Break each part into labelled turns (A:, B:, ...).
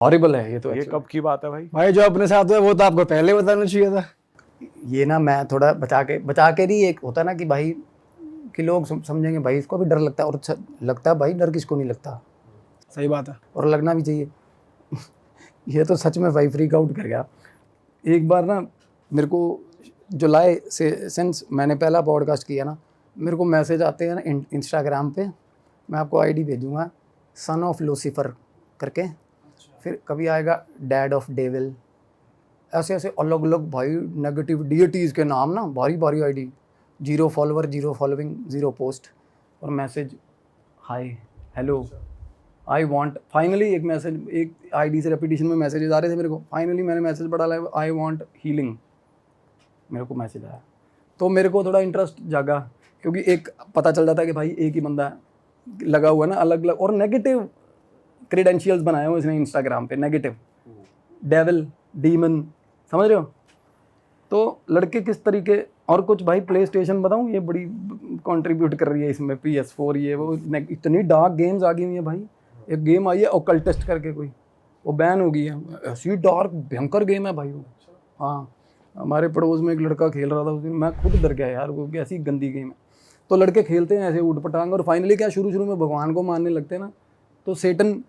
A: Horrible है ये तो।
B: ये कब की बात है भाई?
A: भाई जो अपने साथ हुआ वो तो आपको पहले बताना चाहिए था। ये ना मैं थोड़ा बचा के नहीं, एक होता ना कि भाई कि लोग समझेंगे भाई इसको भी डर लगता है, और लगता है भाई डर किसको नहीं लगता।
C: सही बात है।
A: और लगना भी चाहिए। ये तो सच में भाई फ्रीक आउट कर गया। एक बार ना मेरे को जुलाई से सिंस मैंने पहला पॉडकास्ट किया ना, मेरे को मैसेज आते हैं ना इंस्टाग्राम पे। मैं आपको आईडी भेजूँगा, सन ऑफ लूसीफर करके, फिर कभी आएगा डैड ऑफ डेविल, ऐसे ऐसे अलग अलग भाई नेगेटिव डीएटीज़ के नाम ना, भारी भारी आईडी, 0 फॉलोवर 0 फॉलोइंग 0 पोस्ट, और message hi hello I want, finally एक मैसेज, एक आईडी से रेपिटेशन में मैसेजेस आ रहे थे मेरे को। फाइनली मैंने मैसेज पढ़ा, आई वांट हीलिंग, मेरे को मैसेज आया। तो मेरे को थोड़ा इंटरेस्ट जागा, क्योंकि एक पता चल जाता है कि भाई एक ही बंदा लगा हुआ है ना, अलग अलग, और नेगेटिव क्रेडेंशियल्स बनाए हुए इसने इंस्टाग्राम पे, नेगेटिव, डेविल, डीमन, समझ रहे हो। तो लड़के किस तरीके, और कुछ भाई प्ले स्टेशन बताऊँ, ये बड़ी कंट्रीब्यूट कर रही है इसमें, PS4 ये वो, इतनी डार्क गेम्स आ गई हुई है भाई। एक गेम आई है ओकल्टिस्ट करके कोई, वो बैन हो गई है, ऐसी डार्क भयंकर गेम है भाई वो। हाँ, हमारे पड़ोस में एक लड़का खेल रहा था उस दिन, मैं खुद डर गया यार, वो ऐसी गंदी गेम है। तो लड़के खेलते हैं ऐसे ऊट पटांग, और फाइनली क्या, शुरू शुरू में भगवान को मानने लगते हैं ना, तो सेटन,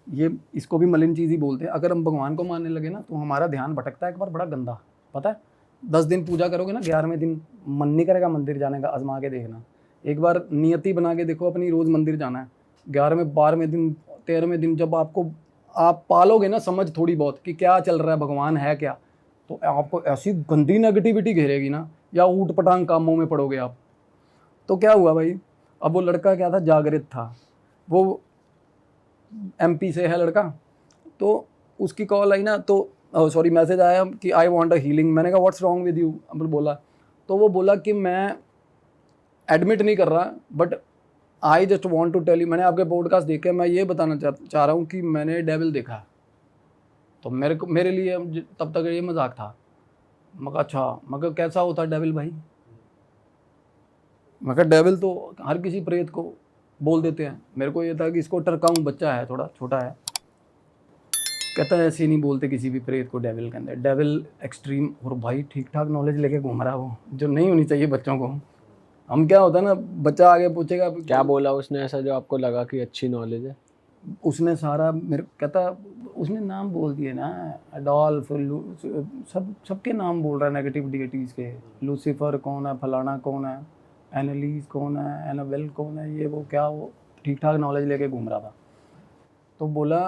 A: ये इसको भी मलिन चीज़ ही बोलते हैं। अगर हम भगवान को मानने लगे ना तो हमारा ध्यान भटकता है एक बार, बड़ा गंदा, पता है। 10 दिन पूजा करोगे ना, 11वें दिन मन नहीं करेगा मंदिर जाने का, आजमा के देखना। एक बार नियति बना के देखो अपनी, रोज़ मंदिर जाना है। 11वें 12वें दिन 13वें दिन जब आप पालोगे ना समझ थोड़ी बहुत कि क्या चल रहा है, भगवान है क्या, तो आपको ऐसी गंदी नेगेटिविटी घेरेगी ना, या ऊट पटांग कामों में पड़ोगे आप। तो क्या हुआ भाई, अब वो लड़का क्या था, जागृत था, वो MP से है लड़का। तो उसकी कॉल आई ना, तो सॉरी मैसेज आया कि आई वांट अ हीलिंग। मैंने कहा व्हाट्स रॉन्ग विद यू, बोला। तो वो बोला कि मैं एडमिट नहीं कर रहा, but I just want to tell you, मैंने आपके पॉडकास्ट देखे, मैं ये बताना चाह रहा हूँ कि मैंने डेविल देखा। तो मेरे लिए तब तक ये मजाक था। मैं कहा अच्छा, मगर कैसा होता है डेविल भाई। मैं कहा डेविल तो हर किसी प्रेत को बोल देते हैं। मेरे को ये था कि इसको टरकाऊं, बच्चा है थोड़ा छोटा है। कहता है ऐसे नहीं बोलते किसी भी प्रेत को डेविल के अंदर, डेविल एक्सट्रीम। और भाई ठीक ठाक नॉलेज लेके घूम रहा है वो, जो नहीं होनी चाहिए बच्चों को। हम क्या होता है ना, बच्चा आगे पूछेगा
B: क्या बोला उसने ऐसा जो आपको लगा कि अच्छी नॉलेज है?
A: उसने सारा मेरे कहता, उसने नाम बोल दिए ना, एडोल्फ, सबके नाम बोल रहा है नेगेटिव डीटीज़ के। लूसीफर कौन है, फलाना कौन है, एनालिस कौन है, एनाबेल कौन है, ये वो क्या, वो ठीक ठाक नॉलेज लेके घूम रहा था। तो बोला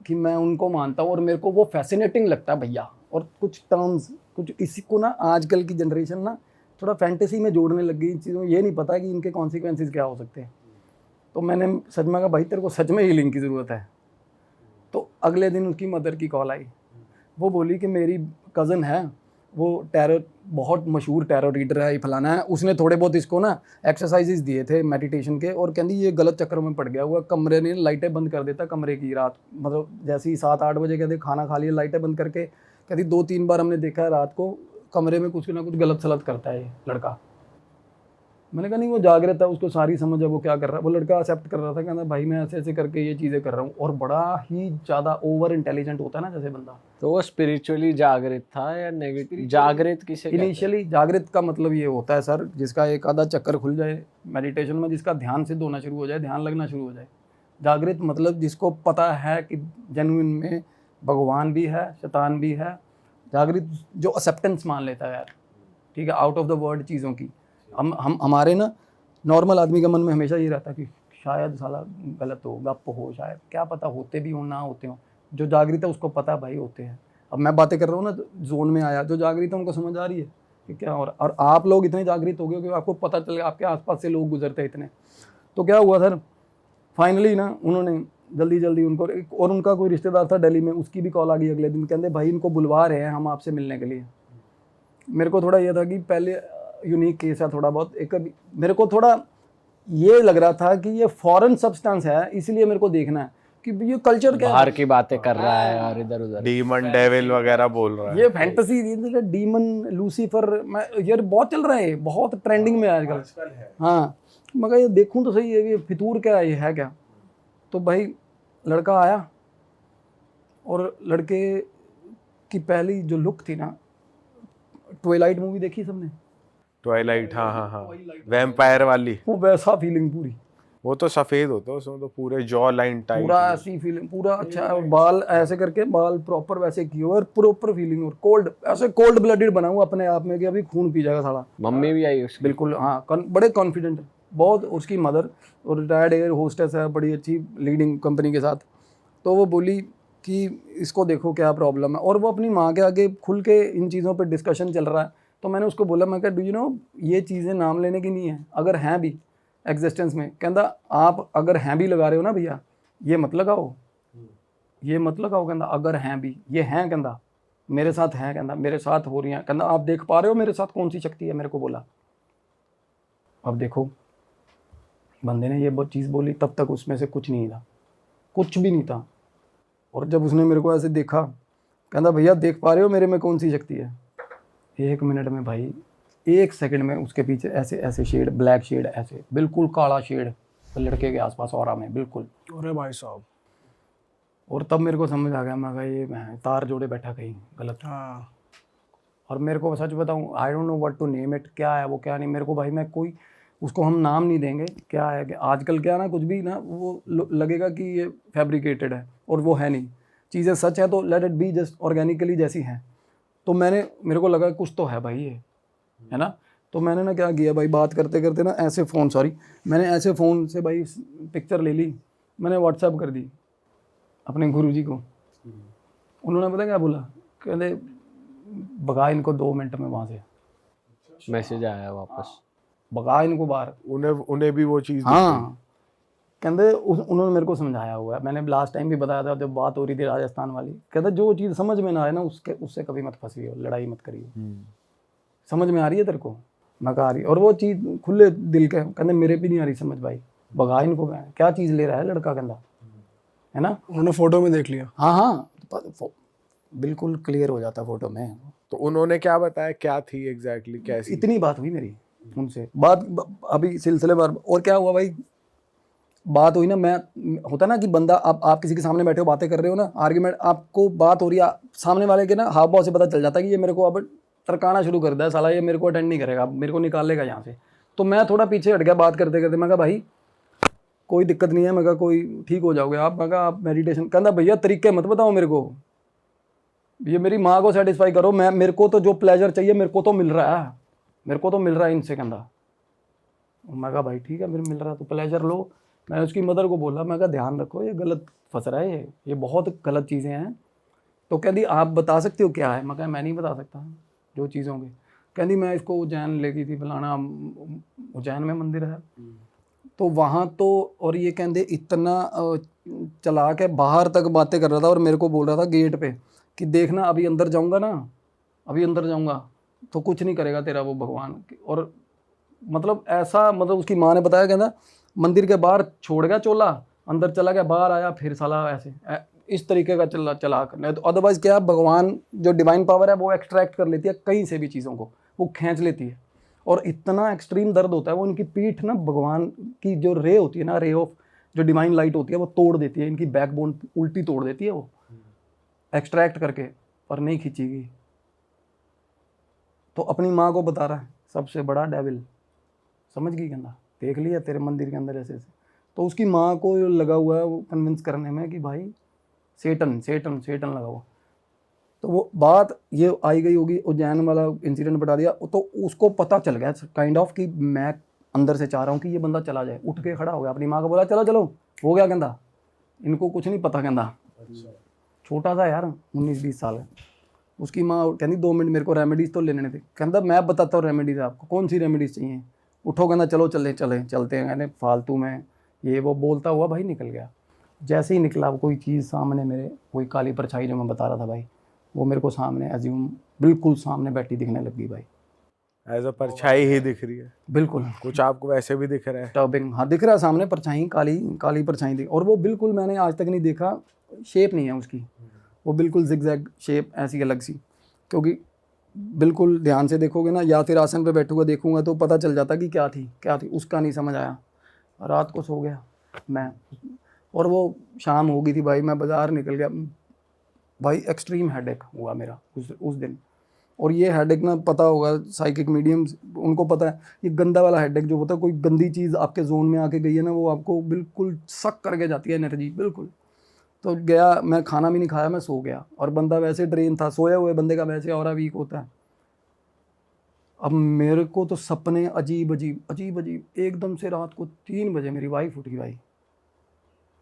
A: कि मैं उनको मानता हूँ और मेरे को वो फैसिनेटिंग लगता है भैया। और कुछ टर्म्स, कुछ इसी को ना आजकल की जनरेशन ना थोड़ा फैंटेसी में जोड़ने लग गई इन चीज़ों, ये नहीं पता कि इनके कॉन्सिक्वेंसेस क्या हो सकते हैं। तो मैंने सच में कहा भाई तेरे को सच में हीलिंग की ज़रूरत है। तो अगले दिन उसकी मदर की कॉल आई, वो बोली कि मेरी कज़न है, वो टैरो, बहुत मशहूर टैरो रीडर है, ये फलाना है, उसने थोड़े बहुत इसको ना एक्सरसाइजेज दिए थे मेडिटेशन के, और कहती ये गलत चक्कर में पड़ गया हुआ, कमरे ने लाइटें बंद कर देता कमरे की रात, मतलब जैसे ही 7-8 बजे कहते खाना खा लिया, लाइटें बंद करके, कहती 2-3 बार हमने देखा है रात को कमरे में कुछ ना कुछ गलत सलत करता है ये लड़का। मैंने कहा नहीं वो जागृत है, उसको सारी समझ है, वो क्या कर रहा है। वो लड़का एक्सेप्ट कर रहा था, कहता भाई मैं ऐसे ऐसे करके ये चीज़ें कर रहा हूँ, और बड़ा ही ज़्यादा ओवर इंटेलिजेंट होता है ना जैसे बंदा।
B: तो वो स्पिरिचुअली जागृत था या नेगेटिव जागृत किसे कहते हैं?
A: इनिशियली जागृत का मतलब ये होता है सर, जिसका एक आधा चक्कर खुल जाए मेडिटेशन में, जिसका ध्यान सिद्ध होना शुरू हो जाए, ध्यान लगना शुरू हो जाए। जागृत मतलब जिसको पता है कि जेन्युइन में भगवान भी है, शैतान भी है। जागृत जो एक्सेप्टेंस मान लेता है यार, ठीक है, आउट ऑफ द वर्ड चीज़ों की। हम हमारे ना नॉर्मल आदमी के मन में हमेशा ये रहता है कि शायद साला गलत हो, गप हो, शायद क्या पता होते भी हो ना होते हो। जो जागृत है उसको पता भाई होते हैं। अब मैं बातें कर रहा हूँ ना, जोन में आया, जो जागृत है उनको समझ आ रही है कि क्या हो रहा है। और आप लोग इतने जागृत हो गए कि आपको पता चल गया, आपके आसपास से लोग गुजरते हैं इतने। तो क्या हुआ सर, फाइनली ना उन्होंने जल्दी उनको, और उनका कोई रिश्तेदार था दिल्ली में, उसकी भी कॉल आ गई अगले दिन, कहते भाई इनको बुलवा रहे हैं हम आपसे मिलने के लिए। मेरे को थोड़ा ये था कि पहले यूनिक केस है थोड़ा बहुत, एक मेरे को थोड़ा ये लग रहा था कि ये फॉरेन सब्सटेंस है, इसलिए मेरे को देखना है कि ये कल्चर क्या
B: बाहर की बातें कर रहा है और इधर उधर
D: डीमन डेविल वगैरह बोल रहा है।
A: ये फैंटेसी, डीमन, लूसीफर, मैं यार बहुत चल रहा है, बहुत ट्रेंडिंग में आजकल। हाँ, मगर ये देखूं तो सही है, ये फितूर क्या है, ये है क्या। तो भाई लड़का आया, और लड़के की पहली जो लुक थी ना, ट्वाइलाइट मूवी देखी सबने,
D: ट्वाइलाइट, हाँ हाँ हाँ, वैम्पायर वाली।
A: वो वैसा फीलिंग पूरी,
D: वो तो सफेद होता है उसमें, तो पूरे जॉ लाइन टाइट,
A: पूरा ऐसी फीलिंग, पूरा अच्छा, और बाल ऐसे करके, बाल प्रॉपर वैसे किए हुए और प्रॉपर फीलिंग, और कोल्ड, ऐसे कोल्ड ब्लडेड बना हुआ अपने आप में कि अभी खून पी जाएगा साला।
B: मम्मी भी आई उसकी।
A: बिल्कुल हाँ, बड़े कॉन्फिडेंट बहुत। उसकी मदर और रिटायर्ड एयर होस्टेस है, बड़ी अच्छी लीडिंग कंपनी के साथ। तो वो बोली कि इसको देखो क्या प्रॉब्लम है, और वो अपनी माँ के आगे खुल के इन चीज़ों पे डिस्कशन चल रहा है। तो मैंने उसको बोला, मैं कहा डू यू नो ये चीज़ें नाम लेने की नहीं है, अगर हैं भी एग्जिस्टेंस में, कहता आप अगर हैं भी लगा रहे हो ना भैया, ये मत लगाओ, ये मत लगाओ, कहता अगर हैं भी, ये हैं, कहता मेरे साथ हैं, कहता मेरे साथ हो रही हैं, कहता आप देख पा रहे हो मेरे साथ कौन सी शक्ति है, मेरे को बोला। अब देखो बंदे ने ये बहुत चीज़ बोली, तब तक उसमें से कुछ नहीं था, कुछ भी नहीं था। और जब उसने मेरे को ऐसे देखा, कहता भैया देख पा रहे हो मेरे में कौन सी शक्ति है। 1 मिनट में भाई, 1 सेकंड में उसके पीछे ऐसे ऐसे शेड, ब्लैक शेड, ऐसे बिल्कुल काला शेड लड़के के आसपास ऑरा में बिल्कुल।
C: अरे भाई साहब।
A: और तब मेरे को समझ आ गया, मैं कहा ये मैं तार जोड़े बैठा कहीं गलत।
C: हाँ।
A: और मेरे को सच बताऊं, I don't know what to name it, क्या है वो क्या नहीं, मेरे को भाई, मैं कोई उसको हम नाम नहीं देंगे क्या है। कि आजकल क्या ना, कुछ भी ना वो लगेगा कि ये फैब्रिकेटेड है, और वो है नहीं। चीज़ें सच है तो let it be just organically जैसी हैं। तो मेरे को लगा कुछ तो है भाई ये, है ना। तो मैंने ना क्या किया भाई, बात करते करते ना ऐसे फ़ोन, मैंने ऐसे फ़ोन से भाई पिक्चर ले ली, मैंने व्हाट्सएप कर दी अपने गुरुजी को। उन्होंने पता क्या बोला, कहते भगा इनको 2 मिनट में वहाँ से।
B: मैसेज आया वापस,
A: भगा इनको बाहर।
D: उन्हें भी वो चीज़
A: हाँ, कहते उन्होंने मेरे को समझाया हुआ है, मैंने लास्ट टाइम भी बताया था जब बात हो रही थी राजस्थान वाली। कहते जो चीज़ समझ में ना आए ना, उससे कभी मत फंसिए, लड़ाई मत करिए। समझ में आ रही है तेरे को, मैं कहा आ रही, और वो चीज़ खुले दिल के, कहते मेरे भी नहीं आ रही समझ भाई, भगा इनको, क्या चीज़ ले रहा है लड़का, कहता है ना।
C: उन्होंने फोटो में देख लिया।
A: हाँ हाँ, बिल्कुल क्लियर हो जाता फोटो में।
D: तो उन्होंने क्या बताया, क्या थी एग्जैक्टली, कैसी?
A: इतनी बात हुई मेरी उनसे, बात अभी सिलसिलेवार। और क्या हुआ भाई, बात हुई ना, मैं होता ना कि बंदा, आप किसी के सामने बैठे हो, बातें कर रहे हो ना, आर्ग्यूमेंट, आपको बात हो रही है, सामने वाले के ना हाव भाव से पता चल जाता है कि ये मेरे को अब तरकाना शुरू कर दिया साला, ये मेरे को अटेंड नहीं करेगा, मेरे को निकालेगा यहाँ से। तो मैं थोड़ा पीछे हट गया बात करते करते। मैं कहा भाई कोई दिक्कत नहीं है, मैं कहा कोई ठीक हो जाओगे आप, मैं कहा आप मेडिटेशन, कहना भैया तरीके मत बताओ मेरे को, ये मेरी माँ को सेटिस्फाई करो, मेरे को तो जो प्लेजर चाहिए मेरे को तो मिल रहा है, मेरे को तो मिल रहा है इनसे, कहना। मैं कहा भाई ठीक है, मेरे मिल रहा है तो प्लेजर लो। मैंने उसकी मदर को बोला, मैं कहा ध्यान रखो, ये गलत फंस रहा है, ये बहुत गलत चीज़ें हैं। तो कहती आप बता सकते हो क्या है। मैं कहा मैं नहीं बता सकता जो चीज़ होंगी। कहती मैं इसको उज्जैन ले गई थी, फलाना उज्जैन में मंदिर है, तो वहाँ तो, और ये कहते इतना चला के बाहर तक बातें कर रहा था, और मेरे को बोल रहा था गेट पे कि देखना अभी अंदर जाऊँगा ना, अभी अंदर जाऊँगा तो कुछ नहीं करेगा तेरा वो भगवान। और मतलब ऐसा, मतलब उसकी माँ ने बताया, कहना मंदिर के बाहर छोड़ गया चोला, अंदर चला गया, बाहर आया फिर साला ऐसे इस तरीके का चला करना है। तो अदरवाइज क्या, भगवान जो डिवाइन पावर है वो एक्सट्रैक्ट कर लेती है कहीं से भी चीज़ों को, वो खींच लेती है। और इतना एक्सट्रीम दर्द होता है, वो इनकी पीठ ना, भगवान की जो रे होती है ना, रे ऑफ जो डिवाइन लाइट होती है, वो तोड़ देती है, इनकी बैकबोन उल्टी तोड़ देती है वो एक्सट्रैक्ट करके, पर नहीं खींचेगी। तो अपनी माँ को बता रहा है सबसे बड़ा डेविल, समझ गई, कहना देख लिया तेरे मंदिर के अंदर ऐसे ऐसे। तो उसकी माँ को लगा हुआ है वो कन्विंस करने में कि भाई सेटन सेटन सेटन लगा हुआ। तो वो बात ये आई गई होगी, उज्जैन वाला इंसिडेंट बता दिया, तो उसको पता चल गया काइंड ऑफ कि मैं अंदर से चाह रहा हूँ कि ये बंदा चला जाए। उठ के खड़ा हो गया, अपनी माँ को बोला चलो चलो हो गया, कहता इनको कुछ नहीं पता, कहता छोटा सा यार 19-20 साल है। उसकी माँ कहती 2 मिनट मेरे को रेमेडीज़ तो लेने थे। कहता मैं बताता हूँ रेमेडीज़ आपको, कौन सी रेमेडीज़ चाहिए, उठो, कहना चलो चलते हैं। कहने फालतू में ये वो बोलता हुआ भाई निकल गया। जैसे ही निकला, कोई चीज़ सामने मेरे, कोई काली परछाई जो मैं बता रहा था भाई, वो मेरे को सामने एज्यूम बिल्कुल सामने बैठी दिखने लगी भाई,
D: एज अ परछाई ही दिख रही है
A: बिल्कुल।
D: कुछ आपको वैसे भी दिख रहा है?
A: टर्बिंग, हाँ दिख रहा है सामने, परछाई काली परछाई थी, और वो बिल्कुल मैंने आज तक नहीं देखा, शेप नहीं है उसकी, वो बिल्कुल जिगजैग शेप ऐसी अलग सी। क्योंकि बिल्कुल ध्यान से देखोगे ना, या फिर आसन पे बैठूंगा देखूंगा तो पता चल जाता कि क्या थी, उसका नहीं समझ आया। रात को सो गया मैं, और वो शाम हो गई थी भाई, मैं बाज़ार निकल गया, भाई एक्सट्रीम हेडेक हुआ मेरा उस दिन। और ये हेडेक ना, पता होगा साइकिक मीडियम्स उनको पता है, ये गंदा वाला हेडेक जो होता है, कोई गंदी चीज़ आपके जोन में आके गई है ना, वो आपको बिल्कुल सक करके जाती है एनर्जी बिल्कुल। तो गया, मैं खाना भी नहीं खाया, मैं सो गया, और बंदा वैसे ड्रेन था, सोया हुए बंदे का वैसे और वीक होता है। अब मेरे को तो सपने अजीब अजीब एकदम से रात को 3 बजे मेरी वाइफ उठ गई भाई।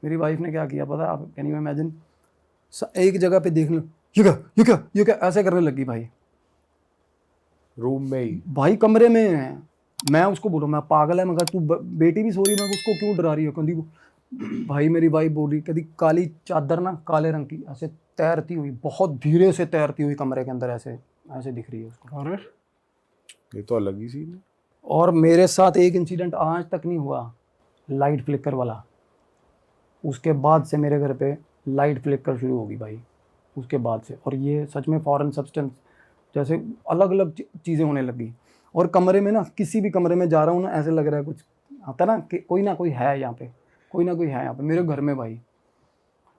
A: मेरी वाइफ ने क्या किया पता है आप, कैन यू इमेजिन, एक जगह पे देख लो, ये क्या ऐसे करने लगी भाई,
D: रूम में ही?
A: भाई कमरे में है। मैं उसको बोलूँ मैं पागल है, मगर तू बेटी भी सो रही है, मैं उसको क्यों डरा रही है, कहती वो भाई मेरी वाइफ बोल रही, कहती काली चादर ना काले रंग की ऐसे तैरती हुई, बहुत धीरे से तैरती हुई कमरे के अंदर ऐसे ऐसे दिख रही है उसको।
C: अरे
D: ये तो अलग ही सीन है।
A: और मेरे साथ एक इंसिडेंट आज तक नहीं हुआ, लाइट फ्लिकर वाला। उसके बाद से मेरे घर पे लाइट फ्लिकर शुरू होगी भाई, उसके बाद से। और ये सच में फॉरेन सब्सटेंस जैसे अलग अलग चीज़ें होने लगी। और कमरे में ना, किसी भी कमरे में जा रहा हूँ ना, ऐसे लग रहा है कुछ आता ना कि कोई ना कोई है यहाँ पे, कोई ना कोई है यहाँ पे मेरे घर में भाई।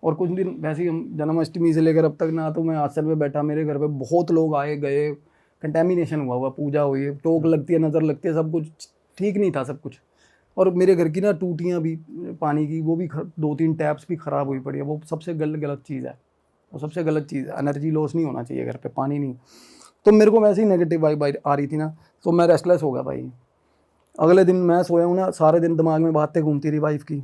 A: और कुछ दिन वैसे ही हम जन्माष्टमी से लेकर अब तक ना, तो मैं आश्चर्य में बैठा, मेरे घर पे बहुत लोग आए गए, कंटेमिनेशन हुआ, पूजा हुई, टोक लगती है, नज़र लगती है, सब कुछ ठीक नहीं था सब कुछ। और मेरे घर की ना टूटियाँ भी पानी की, वो भी 2-3 टैप्स भी ख़राब हुई पड़ी है। वो सबसे गलत चीज़ है, वो सबसे गलत चीज़ है। एनर्जी लॉस नहीं होना चाहिए घर पे, पानी नहीं। तो मेरे को वैसे ही नेगेटिव वाइब आ रही थी ना, तो मैं रेस्टलेस हो गया भाई। अगले दिन मैं सोया हूँ ना, सारे दिन दिमाग में बातें घूमती रही वाइफ की।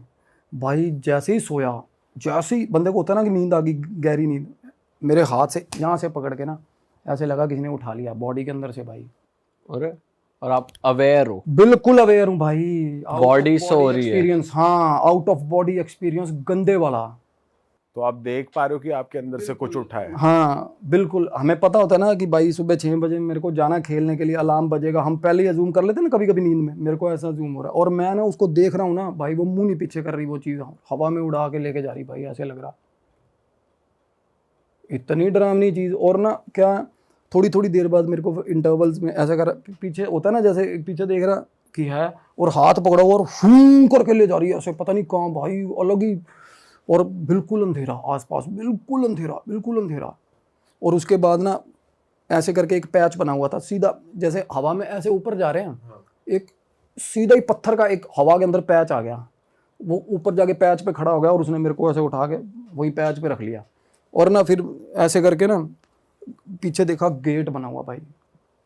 A: भाई जैसे ही सोया, जैसे ही बंदे को होता है ना कि नींद आ गई, गहरी नींद, मेरे हाथ से यहाँ से पकड़ के ना ऐसे लगा किसी ने उठा लिया बॉडी के अंदर से भाई।
B: और आप अवेयर हो?
A: बिल्कुल अवेयर हूँ भाई।
B: बॉडी सो रही है?
A: एक्सपीरियंस, हाँ, आउट ऑफ बॉडी एक्सपीरियंस गंदे वाला।
D: तो आप देख पा रहे हो कि आपके अंदर से कुछ उठा है?
A: हाँ बिल्कुल। हमें पता होता है ना कि भाई सुबह 6 बजे मेरे को जाना खेलने के लिए, अलार्म बजेगा, हम पहले ही अजूम कर लेते हैं ना कभी कभी नींद में। मेरे को ऐसा अजूम हो रहा है, और मैं ना उसको देख रहा हूँ ना भाई, वो मुंह नहीं पीछे कर रही, वो चीज़ हवा में उड़ा के लेके जा रही भाई, ऐसे लग रहा। इतनी डरावनी चीज़। और ना क्या, थोड़ी थोड़ी देर बाद मेरे को इंटरवल्स में ऐसा कर, पीछे होता है ना, जैसे पीछे देख रहा कि है, और हाथ पकड़ा हुआ और फूं करके ले जा रही है ऐसे, पता नहीं कहाँ भाई, अलग ही। और बिल्कुल अंधेरा आसपास, बिल्कुल अंधेरा, बिल्कुल अंधेरा। और उसके बाद ना ऐसे करके एक पैच बना हुआ था सीधा, जैसे हवा में ऐसे ऊपर जा रहे हैं, एक सीधा ही पत्थर का एक हवा के अंदर पैच आ गया। वो ऊपर जाके पैच पे खड़ा हो गया, और उसने मेरे को ऐसे उठा के वही पैच पे रख लिया। और ना फिर ऐसे करके ना पीछे देखा, गेट बना हुआ भाई,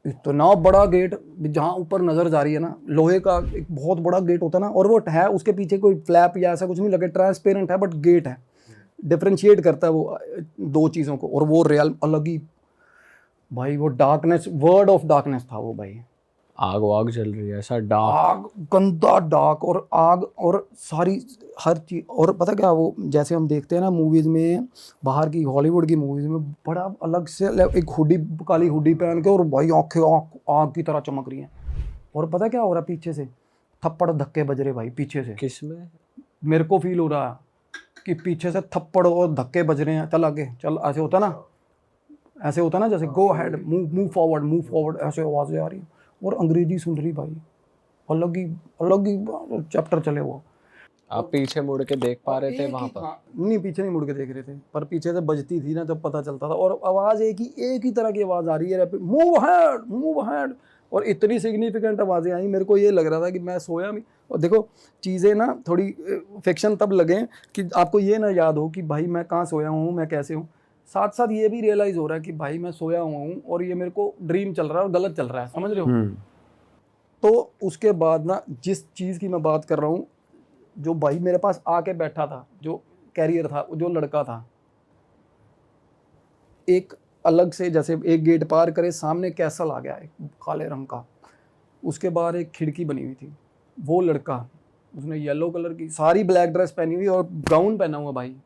A: इतना बड़ा गेट, जहाँ ऊपर नजर जा रही है ना, लोहे का एक बहुत बड़ा गेट होता है ना, और वो है, उसके पीछे कोई फ्लैप या ऐसा कुछ नहीं लगे, ट्रांसपेरेंट है, बट गेट है, डिफरेंशिएट करता है वो दो चीज़ों को। और वो रियल अलग ही भाई, वो डार्कनेस, वर्ड ऑफ डार्कनेस था वो भाई।
B: आग वाग जल रही है, ऐसा डार्क?
A: आग, गंदा डार्क, और आग, और सारी हर चीज। और पता क्या, वो जैसे हम देखते हैं ना मूवीज में, बाहर की हॉलीवुड की मूवीज में, बड़ा अलग से एक हुडी, काली हुडी पहन के, और भाई आंखें आग की तरह चमक रही हैं। और पता क्या हो रहा है, पीछे से थप्पड़ धक्के बज रहे भाई, पीछे से।
B: किस में?
A: मेरे को फील हो रहा है कि पीछे से थप्पड़ और धक्के बज रहे हैं, चल आगे चल, ऐसे होता ना, ऐसे होता ना, जैसे गो हेड, मूव फॉरवर्ड, ऐसे आवाज़ें आ रही हैं। और अंग्रेजी सुन रही भाई, अलग ही चैप्टर चले वो।
B: आप पीछे मुड़ के देख पा रहे थे वहां पर?
A: नहीं, पीछे नहीं मुड़ के देख रहे थे, पर पीछे से बजती थी ना, जब पता चलता था। और आवाज़ एक ही तरह की आवाज़ आ रही है, मूव हेड। और इतनी सिग्निफिकेंट आवाज़ें आई, मेरे को ये लग रहा था कि मैं सोया नहीं। और देखो चीज़ें ना थोड़ी फिक्शन तब लगे कि आपको ये ना याद हो कि भाई मैं कहाँ सोया हूँ, मैं कैसे हूँ। साथ साथ ये भी रियलाइज़ हो रहा है कि भाई मैं सोया हुआ हूँ, और ये मेरे को ड्रीम चल रहा है, और गलत चल रहा है, समझ रहे हो। तो उसके बाद ना, जिस चीज़ की मैं बात कर रहा हूँ, जो भाई मेरे पास आके बैठा था, जो कैरियर था, जो लड़का था, एक अलग से, जैसे एक गेट पार करे, सामने कैसल आ गया एक काले रंग का, उसके बाहर एक खिड़की बनी हुई थी। वो लड़का, उसने येलो कलर की सारी ब्लैक ड्रेस पहनी हुई और गाउन पहना हुआ भाई,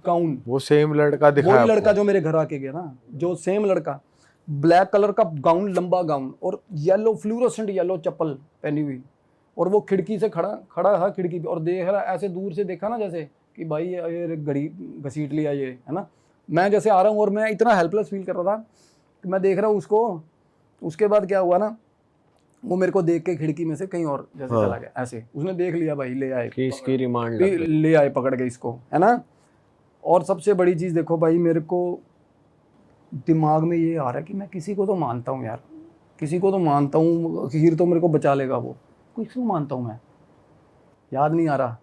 A: गाउन।
D: वो सेम लड़का दिखा?
A: वही लड़का जो मेरे घर आके गया ना, जो सेम लड़का, ब्लैक कलर का गाउन, लंबा गाउन, और येलो फ्लूरोसेंट येलो चप्पल पहनी हुई। और वो खिड़की से खड़ा था खिड़की पे, और देख रहा, ऐसे दूर से देखा ना, जैसे कि भाई ये घड़ी घसीट लिया ये, है ना। मैं जैसे आ रहा हूँ, और मैं इतना हेल्पलेस फील कर रहा था कि मैं देख रहा हूँ उसको। उसके बाद क्या हुआ ना, वो मेरे को देख के खिड़की में से कहीं और जैसे चला गया, ऐसे उसने देख लिया भाई, ले आए
B: कि इसकी रिमांड
A: ले आए पकड़ के इसको, है ना। और सबसे बड़ी चीज़ देखो भाई, मेरे को दिमाग में ये आ रहा है कि मैं किसी को तो मानता हूँ यार, किसी को तो मानता हूँ, हीर तो मेरे को बचा लेगा, वो किसको मानता हूँ मैं, याद नहीं आ रहा।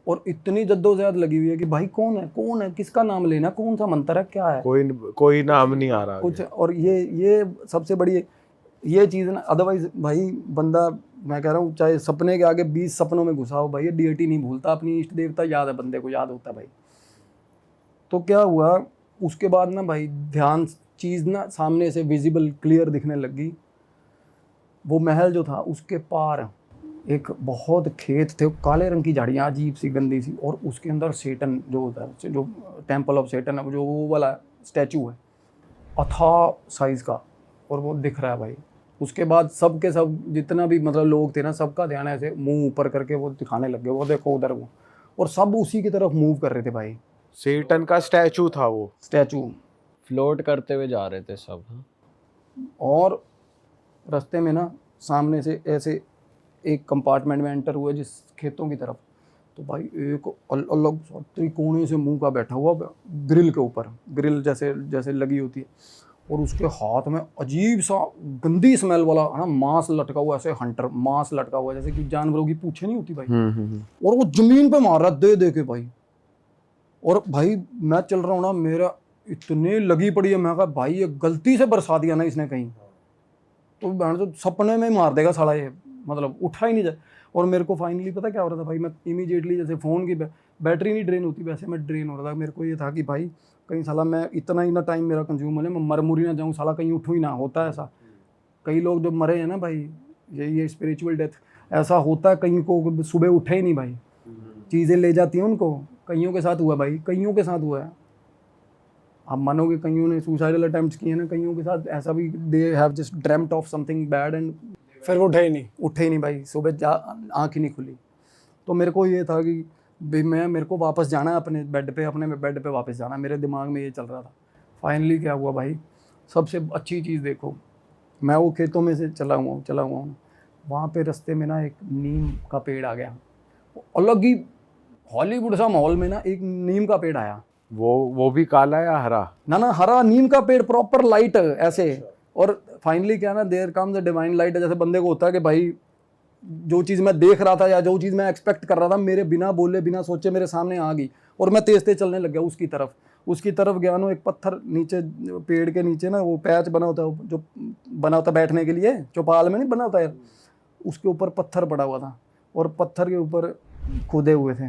A: और इतनी जद्दोजहद लगी हुई है कि भाई कौन है, किसका नाम लेना, कौन सा मंत्र है, क्या है,
D: कोई नाम नहीं आ रहा
A: कुछ।
D: आगे।
A: और ये सबसे बड़ी ये चीज़ ना, अदरवाइज भाई बंदा, मैं कह रहा हूँ चाहे सपने के आगे 20 सपनों में घुसा हो भाई, ये डीएटी नहीं भूलता, अपनी इष्ट देवता याद है, बंदे को याद होता है भाई। तो क्या हुआ उसके बाद ना भाई, ध्यान चीज़ ना सामने से विजिबल क्लियर दिखने लग गई। वो महल जो था उसके पार एक बहुत खेत थे, काले रंग की झाड़ियाँ अजीब सी गंदी सी, और उसके अंदर सेटन जो होता है, जो टेम्पल ऑफ सेटन है, जो वो वाला स्टैचू है अथाह साइज का, और वो दिख रहा है भाई। उसके बाद सब के सब जितना भी मतलब लोग थे ना, सबका ध्यान ऐसे मुंह ऊपर करके वो दिखाने लग गए, वो देखो उधर वो, और सब उसी की तरफ मूव कर रहे थे भाई।
D: सेटन का स्टैचू था वो,
A: स्टैचू
B: फ्लोट करते हुए जा रहे थे सब। हाँ?
A: और रास्ते में ना सामने से ऐसे एक कंपार्टमेंट में एंटर हुए जिस खेतों की तरफ, तो भाई एक अलग त्रिकोणे से मुंह का बैठा हुआ ग्रिल के ऊपर, ग्रिल जैसे लगी होती है, और उसके हाथ में अजीब सा गंदी स्मेल वाला है ना मांस लटका हुआ, ऐसे हंटर मांस लटका हुआ, जैसे कि जानवरों की पूंछें नहीं होती भाई, और वो जमीन पे मार रहा दे के भाई। और भाई मैं चल रहा हूँ ना, मेरा इतने लगी पड़ी है, मैं कहा भाई ये गलती से बरसा दिया ना इसने कहीं, तो बहन तो सपने में ही मार देगा साला ये, मतलब उठा ही नहीं जाए। और मेरे को फाइनली पता क्या हो रहा था भाई, मैं इमीडिएटली जैसे फ़ोन की बैटरी नहीं ड्रेन होती वैसे मैं ड्रेन हो रहा था। मेरे को ये था कि भाई कहीं साला मैं इतना ही ना टाइम मेरा कंज्यूम होने, मैं मर मुरी ना जाऊँ साला, कहीं उठूँ ही ना। होता है ऐसा, कई लोग जो मरे हैं ना भाई, ये स्पिरिचुअल डेथ ऐसा होता है, कहीं को सुबह उठे ही नहीं भाई, चीज़ें ले जाती हैं उनको। कईयों के साथ हुआ भाई, कईयों के साथ हुआ है। आप मानोगे कईयों ने सुसाइडल अटेम्प्ट्स किए ना, कईयों के साथ ऐसा भी, they have just dreamed of something bad and
C: फिर वो उठे ही नहीं
A: भाई, सुबह आँख ही नहीं खुली। तो मेरे को ये था कि भाई मेरे को वापस जाना है अपने बेड पे वापस जाना है, मेरे दिमाग में ये चल रहा था। फाइनली क्या हुआ भाई, सबसे अच्छी चीज़ देखो, मैं वो खेतों में से चला हुआ हूँ, वहाँ पे रास्ते में ना एक नीम का पेड़ आ गया, अलग ही हॉलीवुड सा माहौल में ना एक नीम का पेड़ आया।
D: वो भी काला या हरा?
A: ना हरा नीम का पेड़, प्रॉपर लाइट ऐसे। और फाइनली क्या ना, there comes a divine light, जैसे बंदे को होता है कि भाई जो चीज़ मैं देख रहा था या जो चीज़ मैं एक्सपेक्ट कर रहा था, मेरे बिना बोले बिना सोचे मेरे सामने आ गई, और मैं तेज तेज चलने लग गया उसकी तरफ गया ना। एक पत्थर नीचे, पेड़ के नीचे ना वो पैच बना होता है, जो बना होता बैठने के लिए, चौपाल में नहीं बना होता यार, उसके ऊपर पत्थर पड़ा हुआ था, और पत्थर के ऊपर खुदे हुए थे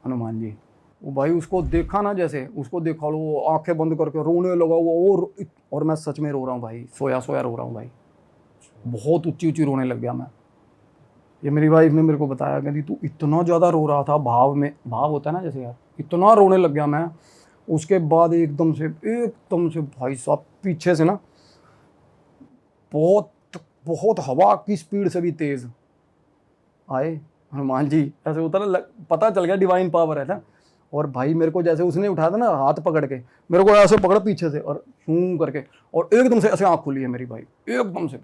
A: हनुमान जी। वो भाई उसको देखा ना, जैसे उसको देखा लो, वो आंखें बंद करके रोने लगा वो, और मैं सच में रो रहा हूँ भाई, सोया रो रहा हूँ भाई, बहुत ऊंची रोने लग गया मैं। ये मेरी वाइफ ने मेरे को बताया, कहती तू इतना ज़्यादा रो रहा था, भाव होता है ना जैसे यार, इतना रोने लग गया मैं। उसके बाद एकदम से भाई साहब पीछे से ना बहुत हवा की स्पीड से भी तेज़ आए हनुमान जी, ऐसे होता ना, पता चल गया डिवाइन पावर है ना। और भाई मेरे को जैसे उसने उठाया था ना हाथ पकड़ के, मेरे को ऐसे पकड़ा पीछे से और शूं करके, और एकदम से ऐसे आँख खुली है मेरी भाई, एकदम से।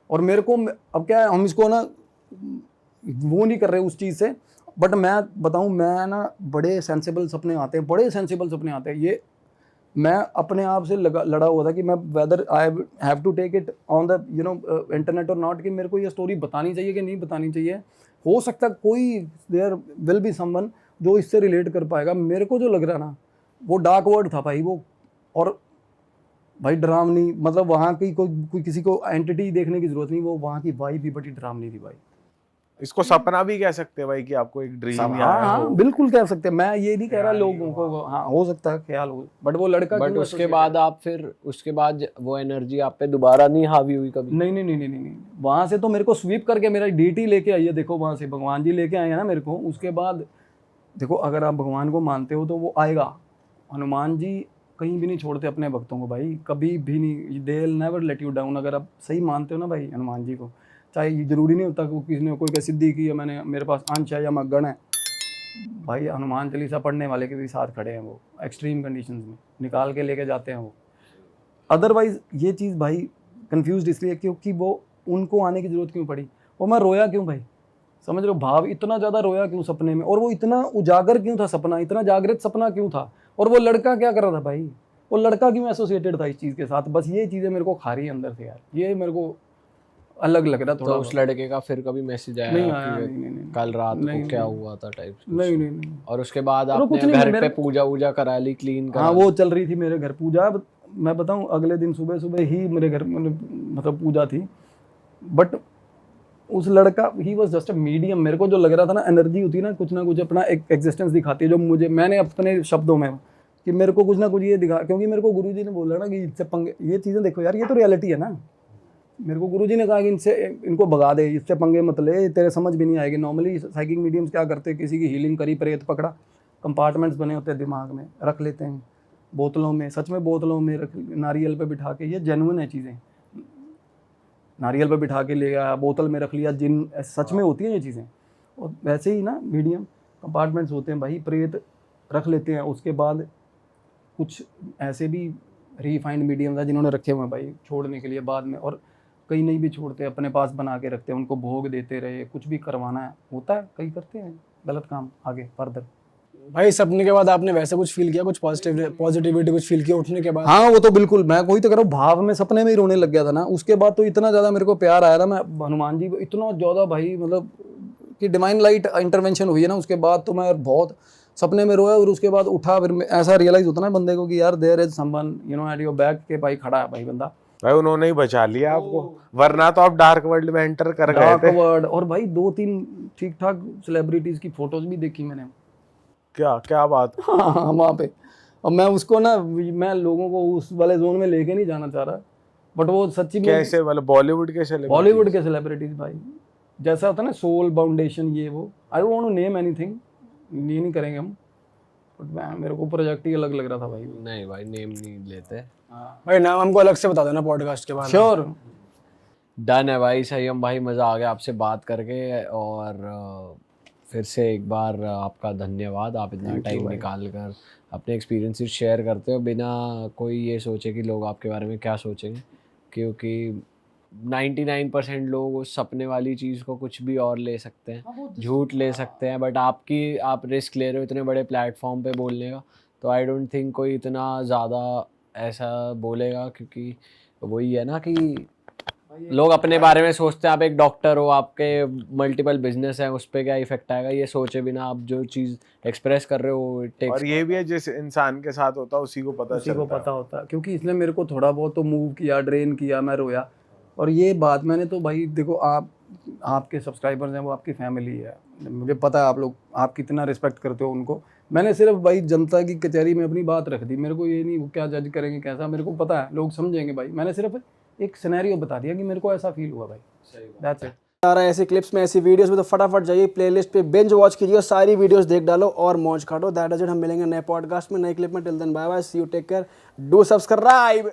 A: और मेरे को अब क्या है, हम इसको ना वो नहीं कर रहे उस चीज़ से, बट मैं बताऊं, मैं ना बड़े सेंसिबल सपने आते हैं, ये मैं अपने आप से लड़ा हुआ था कि मैं whether I have to take it on the internet और नॉट, कि मेरे को ये स्टोरी बतानी चाहिए कि नहीं बतानी चाहिए। हो सकता कोई देयर विल बी समवन जो इससे रिलेट कर पाएगा। मेरे को जो लग रहा ना, वो डार्क वर्ड था भाई वो, और भाई डरावनी, मतलब वहाँ की कोई किसी को एंटिटी देखने की जरूरत नहीं, वो वहाँ की वाइब भी बड़ी डरावनी थी भाई।
D: इसको सपना भी कह सकते हैं भाई, कि आपको एक ड्रीम
A: हाँ, बिल्कुल कह सकते हैं। मैं ये नहीं कह रहा लोगों को, हाँ हो सकता है ख्याल हो, बट वो लड़का,
B: बट उसके बाद आप फिर उसके बाद वो एनर्जी आप पे दोबारा नहीं हावी हुई कभी?
A: नहीं, वहाँ से तो मेरे को स्वीप करके मेरा डीटी लेके आई है, देखो वहाँ से भगवान जी लेके आए हैं ना मेरे को। उसके बाद देखो, अगर आप भगवान को मानते हो तो वो आएगा। हनुमान जी कहीं भी नहीं छोड़ते अपने भक्तों को भाई, कभी भी नहीं, they will never let you down. अगर आप सही मानते हो ना भाई हनुमान जी को, चाहे ये जरूरी नहीं होता कि किसी ने कोई का सिद्धि की है, मेरे पास अंश है या मैं गण है, भाई हनुमान चालीसा पढ़ने वाले के भी साथ खड़े हैं वो, एक्सट्रीम कंडीशंस में निकाल के लेके जाते हैं वो। अदरवाइज ये चीज़ भाई कंफ्यूज्ड इसलिए क्योंकि वो उनको आने की ज़रूरत क्यों पड़ी, वो मैं रोया क्यों भाई, समझ रहे हो भाव, इतना ज़्यादा रोया क्यों सपने में, और वो इतना उजागर क्यों था सपना, इतना जागृत सपना क्यों था, और वो लड़का क्या कर रहा था भाई, वो लड़का क्यों एसोसिएटेड था इस चीज़ के साथ, बस ये चीज़ें मेरे को खा रही है अंदर से यार, ये मेरे को अलग लग रहा थोड़ा।
B: तो उस लड़के का फिर कभी मैसेज आया
A: नहीं
B: कि
A: आया, नहीं,
B: कल रात
A: नहीं,
B: को क्या हुआ था टाइप?
A: नहीं।
B: और उसके बाद
A: और वो
B: आपने
A: कुछ नहीं,
B: घर पे
A: मेरे-
B: पूजा वूजा करा ली, क्लीन करा
A: हाँ
B: ली?
A: वो चल रही थी मेरे घर पूजा। मैं बताऊं अगले दिन सुबह सुबह ही मेरे घर मतलब पूजा थी। बट उस लड़का he was just a medium. मेरे को जो लग रहा था ना, एनर्जी होती है ना कुछ अपना एक एग्जिस्टेंस दिखाती है, जो मुझे, मैंने अपने शब्दों में कि मेरे को कुछ ना कुछ ये दिखा, क्योंकि मेरे को गुरुजी ने बोला ना कि इससे पंगे, ये चीज़ें देखो यार, ये तो रियलिटी है ना। मेरे को गुरुजी ने कहा कि इनको भगा दे, इससे पंगे मत ले, तेरे समझ भी नहीं आएगी। नॉर्मली साइकिक मीडियम्स क्या करते हैं, किसी की हीलिंग करी, प्रेत पकड़ा, कंपार्टमेंट्स बने होते हैं दिमाग में, रख लेते हैं बोतलों में, सच में बोतलों में रख, नारियल पे बिठा के, ये जेन्युइन है चीज़ें। नारियल पे बिठा के ले गया, बोतल में रख लिया, जिन सच में होती हैं ये चीज़ें। और वैसे ही ना मीडियम कंपार्टमेंट्स होते हैं भाई, प्रेत रख लेते हैं। उसके बाद कुछ ऐसे भी रिफाइंड मीडियम है जिन्होंने रखे हुए हैं भाई छोड़ने के लिए बाद में, और कई नहीं भी छोड़ते, अपने पास बना के रखते हैं, उनको भोग देते रहे, कुछ भी करवाना है होता है, कई करते हैं गलत काम आगे फर्दर।
C: भाई सपने के बाद आपने वैसे कुछ फील किया, कुछ पॉजिटिविटी कुछ फील किया उठने के बाद?
A: हाँ वो तो बिल्कुल, मैं वही तो कह रहा हूँ, भाव में सपने में ही रोने लग गया था ना। उसके बाद तो इतना ज़्यादा मेरे को प्यार आया था, मैं हनुमान जी इतना ज़्यादा भाई, मतलब कि डिवाइन लाइट इंटरवेंशन हुई है ना, उसके बाद तो मैं बहुत सपने में रोया। और उसके बाद उठा, फिर ऐसा रियलाइज होता ना बंदे को कि यार there is someone you know at your back, के भाई खड़ा है भाई बंदा।
D: भाई उन्होंने ही बचा लिया आपको, वरना तो आप डार्क वर्ल्ड में एंटर कर गए
A: डार्क
D: थे।
A: वर्ल्ड। और भाई 2-3 ठीक ठाक सेलिब्रिटीज की फोटोज भी देखी मैंने।
D: क्या बात।
A: हाँ वहाँ पे। अब मैं उसको ना, मैं लोगों को उस वाले जोन में लेके नहीं जाना चाह रहा, बट वो सच्ची में
D: कैसे, मतलब बॉलीवुड के सेलिब्रिटी?
A: बॉलीवुड के सेलिब्रिटीज भाई, जैसा होता है ना सोल फाउंडेशन, ये वो, I don't want to name anything, ये नहीं करेंगे हम, बट मेरे को प्रोजेक्ट ही अलग लग रहा था भाई।
B: नहीं भाई, नेम नहीं लेते।
C: भाई नाम हमको अलग से बता देना पॉडकास्ट के बाद।
A: श्योर।
B: डन है भाई, सही हम भाई, मज़ा आ गया आपसे बात करके। और फिर से एक बार आपका धन्यवाद, आप इतना टाइम निकाल कर अपने एक्सपीरियंसेस शेयर करते हो बिना कोई ये सोचे कि लोग आपके बारे में क्या सोचेंगे, क्योंकि 99% लोग उस सपने वाली चीज़ को कुछ भी और ले सकते हैं, झूठ ले सकते हैं, बट आप रिस्क ले रहे हो इतने बड़े प्लेटफॉर्म पे बोलने का, तो आई डोंट थिंक कोई इतना ज़्यादा ऐसा बोलेगा, क्योंकि वही है ना कि लोग अपने बारे में सोचते हैं। आप एक डॉक्टर हो, आपके मल्टीपल बिजनेस हैं, उस पर क्या इफेक्ट आएगा ये सोचे बिना आप जो चीज़ एक्सप्रेस कर रहे हो, it takes-
D: और ये भी है जिस इंसान के साथ होता है उसी को पता
A: उसी को
D: चलता है।
A: पता होता है, क्योंकि इसने मेरे को थोड़ा बहुत तो मूव किया, ड्रेन किया, मैं रोया। और ये बात मैंने तो भाई देखो, आपके सब्सक्राइबर्स हैं, वो आपकी फैमिली है, मुझे पता है आप कितना रिस्पेक्ट करते हो उनको। मैंने सिर्फ भाई जनता की कचहरी में अपनी बात रख दी, मेरे को ये नहीं वो क्या जज करेंगे कैसा, मेरे को पता है लोग समझेंगे भाई। मैंने सिर्फ एक सिनेरियो बता दिया कि मेरे को ऐसा फील हुआ भाई, दैट्स इट।
C: आ रहा है ऐसे क्लिप्स में, ऐसी वीडियोस में, तो फटाफट जाइए प्लेलिस्ट पे बिंज वॉच कीजिए और सारी वीडियोस देख डालो और मौज काटो। That is it. हम मिलेंगे नए पॉडकास्ट में, नए क्लिप में। Till then bye bye, see you, take care, do subscribe.